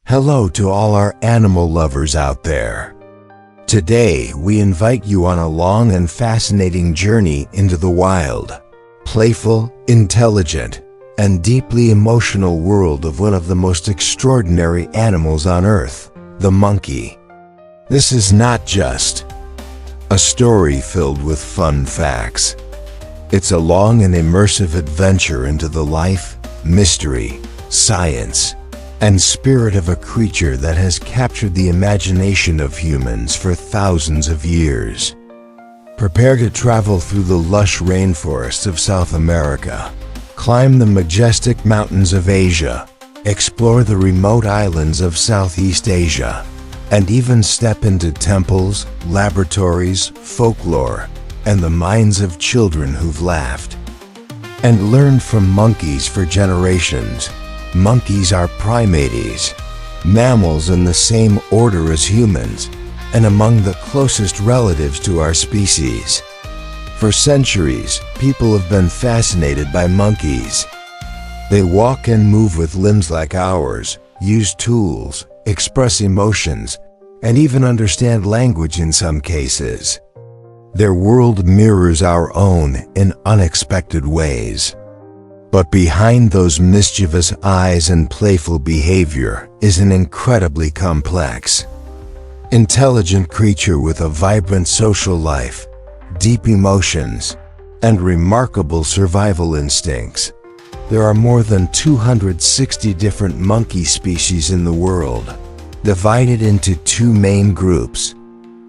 Hello to all our animal lovers out there. Today, we invite you on a long and fascinating journey into the wild, playful, intelligent, and deeply emotional world of one of the most extraordinary animals on Earth, the monkey. This is not just a story filled with fun facts. It's a long and immersive adventure into the life, mystery, science, and spirit of a creature that has captured the imagination of humans for thousands of years. Prepare to travel through the lush rainforests of South America, climb the majestic mountains of Asia, explore the remote islands of Southeast Asia, and even step into temples, laboratories, folklore, and the minds of children who've laughed and learned from monkeys for generations. Monkeys are primates, mammals in the same order as humans, and among the closest relatives to our species. For centuries, people have been fascinated by monkeys. They walk and move with limbs like ours, use tools, express emotions, and even understand language in some cases. Their world mirrors our own in unexpected ways. But behind those mischievous eyes and playful behavior is an incredibly complex, intelligent creature with a vibrant social life, deep emotions, and remarkable survival instincts. There are more than 260 different monkey species in the world, divided into two main groups: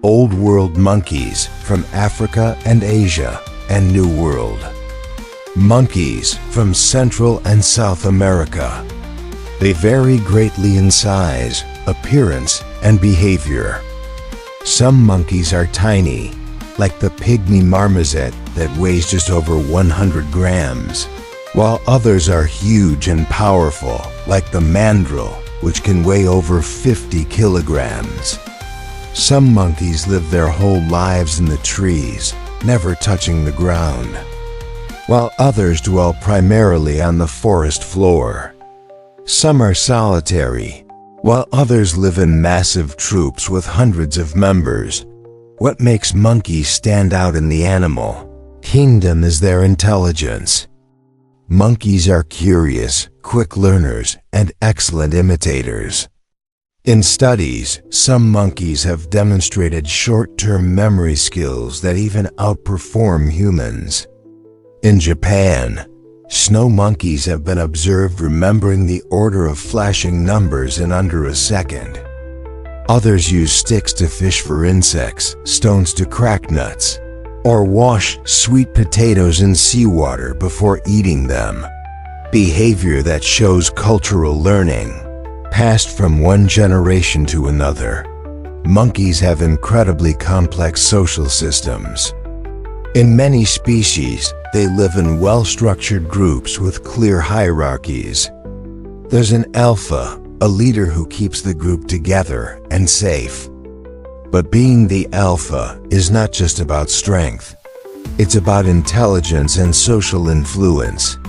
Old World monkeys from Africa and Asia, and New World monkeys from Central and South America. They vary greatly in size, appearance, and behavior. Some monkeys are tiny, like the pygmy marmoset that weighs just over 100 grams, while others are huge and powerful, like the mandrill, which can weigh over 50 kilograms. Some monkeys live their whole lives in the trees, never touching the ground, while others dwell primarily on the forest floor. Some are solitary, while others live in massive troops with hundreds of members. What makes monkeys stand out in the animal kingdom is their intelligence. Monkeys are curious, quick learners, and excellent imitators. In studies, some monkeys have demonstrated short-term memory skills that even outperform humans. In Japan, snow monkeys have been observed remembering the order of flashing numbers in under a second. Others use sticks to fish for insects, stones to crack nuts, or wash sweet potatoes in seawater before eating them. Behavior that shows cultural learning, passed from one generation to another. Monkeys have incredibly complex social systems. In many species, they live in well-structured groups with clear hierarchies. There's an alpha, a leader who keeps the group together and safe. But being the alpha is not just about strength. It's about intelligence and social influence.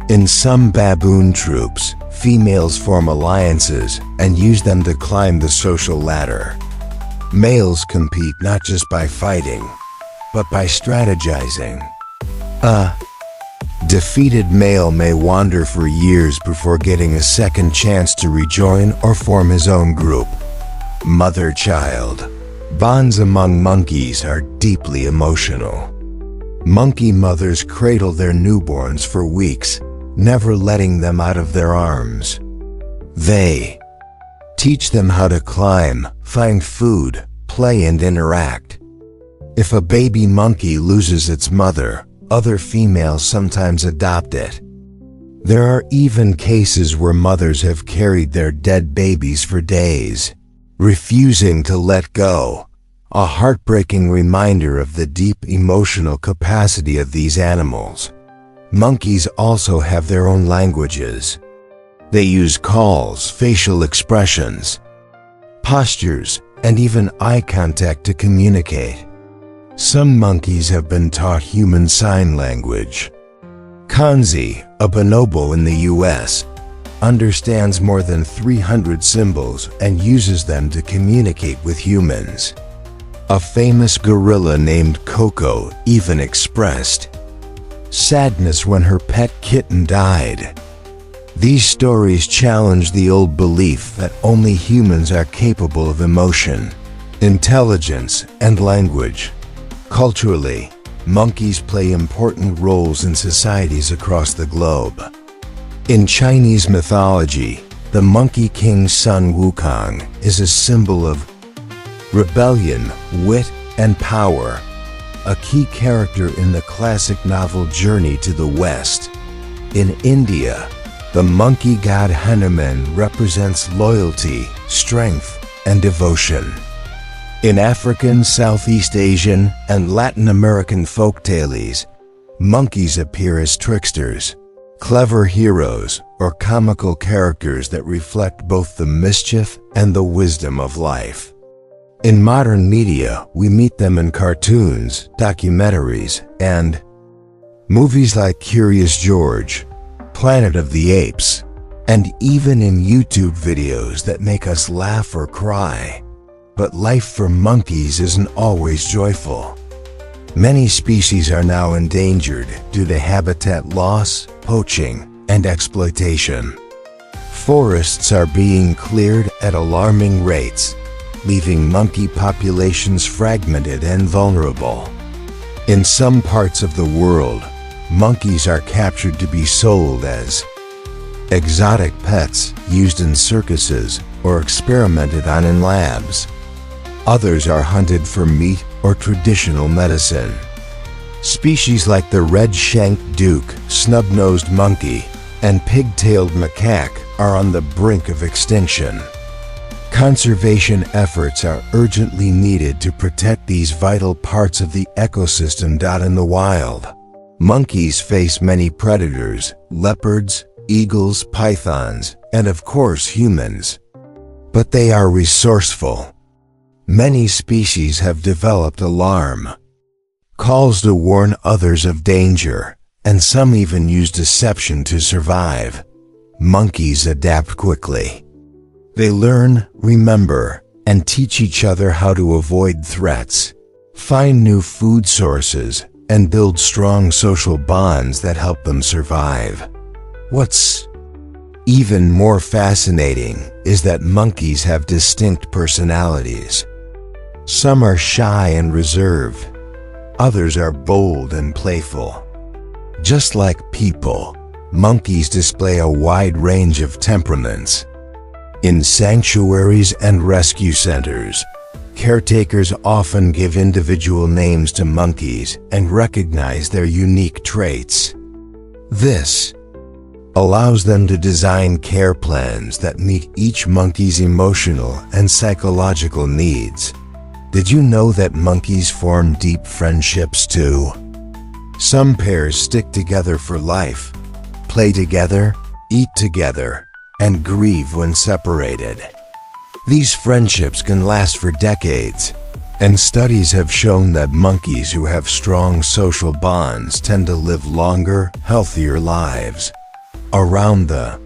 In some baboon troops, females form alliances and use them to climb the social ladder. Males compete not just by fighting, but by strategizing. A defeated male may wander for years before getting a second chance to rejoin or form his own group. Mother-child bonds among monkeys are deeply emotional. Monkey mothers cradle their newborns for weeks, never letting them out of their arms. They teach them how to climb, find food, play, and interact. If a baby monkey loses its mother, other females sometimes adopt it. There are even cases where mothers have carried their dead babies for days, refusing to let go, a heartbreaking reminder of the deep emotional capacity of these animals. Monkeys also have their own languages. They use calls, facial expressions, postures, and even eye contact to communicate. Some monkeys have been taught human sign language. Kanzi, a bonobo in the US, understands more than 300 symbols and uses them to communicate with humans. A famous gorilla named Coco even expressed sadness when her pet kitten died. These stories challenge the old belief that only humans are capable of emotion, intelligence, and language. Culturally, monkeys play important roles in societies across the globe. In Chinese mythology, the Monkey King's son Wukong is a symbol of rebellion, wit, and power, a key character in the classic novel Journey to the West. In India, the monkey god Hanuman represents loyalty, strength, and devotion. In African, Southeast Asian, and Latin American folktales, monkeys appear as tricksters, clever heroes, or comical characters that reflect both the mischief and the wisdom of life. In modern media, we meet them in cartoons, documentaries, and movies like Curious George, Planet of the Apes, and even in YouTube videos that make us laugh or cry. But life for monkeys isn't always joyful. Many species are now endangered due to habitat loss, poaching, and exploitation. Forests are being cleared at alarming rates, leaving monkey populations fragmented and vulnerable. In some parts of the world, monkeys are captured to be sold as exotic pets used in circuses or experimented on in labs. Others are hunted for meat or traditional medicine. Species like the red-shanked duke, snub-nosed monkey, and pig-tailed macaque are on the brink of extinction. Conservation efforts are urgently needed to protect these vital parts of the ecosystem. In the wild, monkeys face many predators: leopards, eagles, pythons, and of course humans. But they are resourceful. Many species have developed alarm calls to warn others of danger, and some even use deception to survive. Monkeys adapt quickly. They learn, remember, and teach each other how to avoid threats, find new food sources, and build strong social bonds that help them survive. What's even more fascinating is that monkeys have distinct personalities. Some are shy and reserved. Others are bold and playful. Just like people, monkeys display a wide range of temperaments. In sanctuaries and rescue centers, caretakers often give individual names to monkeys and recognize their unique traits. This allows them to design care plans that meet each monkey's emotional and psychological needs. Did you know that monkeys form deep friendships too? Some pairs stick together for life, play together, eat together, and grieve when separated. These friendships can last for decades, and studies have shown that monkeys who have strong social bonds tend to live longer, healthier lives. Around the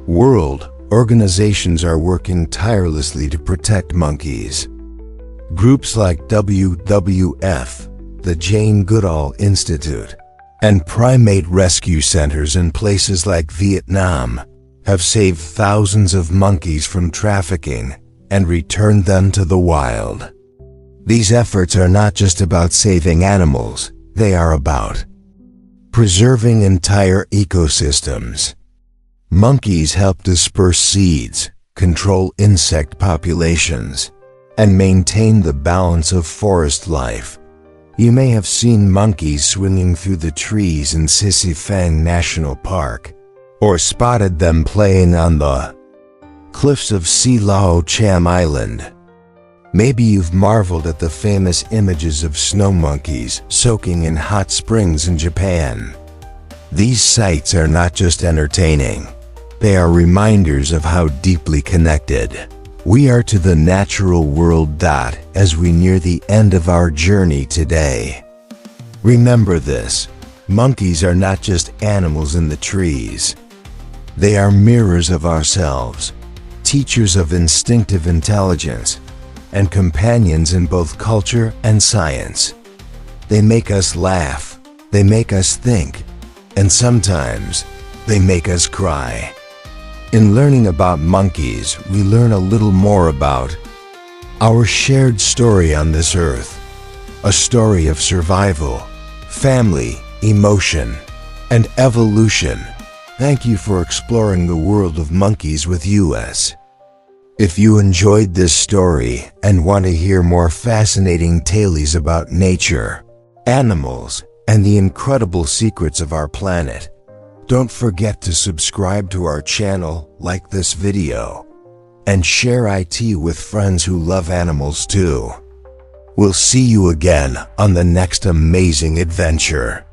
world, organizations are working tirelessly to protect monkeys. Groups like WWF, the Jane Goodall Institute, and primate rescue centers in places like Vietnam have saved thousands of monkeys from trafficking and returned them to the wild. These efforts are not just about saving animals, they are about preserving entire ecosystems. Monkeys help disperse seeds, control insect populations, and maintain the balance of forest life. You may have seen monkeys swinging through the trees in Sisifang National Park, or spotted them playing on the cliffs of Silao Cham Island. Maybe you've marveled at the famous images of snow monkeys soaking in hot springs in Japan. These sights are not just entertaining, they are reminders of how deeply connected we are to the natural world. As we near the end of our journey today, remember this: monkeys are not just animals in the trees. They are mirrors of ourselves, teachers of instinctive intelligence, and companions in both culture and science. They make us laugh, they make us think, and sometimes they make us cry. In learning about monkeys, we learn a little more about our shared story on this earth, a story of survival, family, emotion, and evolution. Thank you for exploring the world of monkeys with us. If you enjoyed this story and want to hear more fascinating tales about nature, animals, and the incredible secrets of our planet, don't forget to subscribe to our channel, like this video, and share it with friends who love animals too. We'll see you again on the next amazing adventure.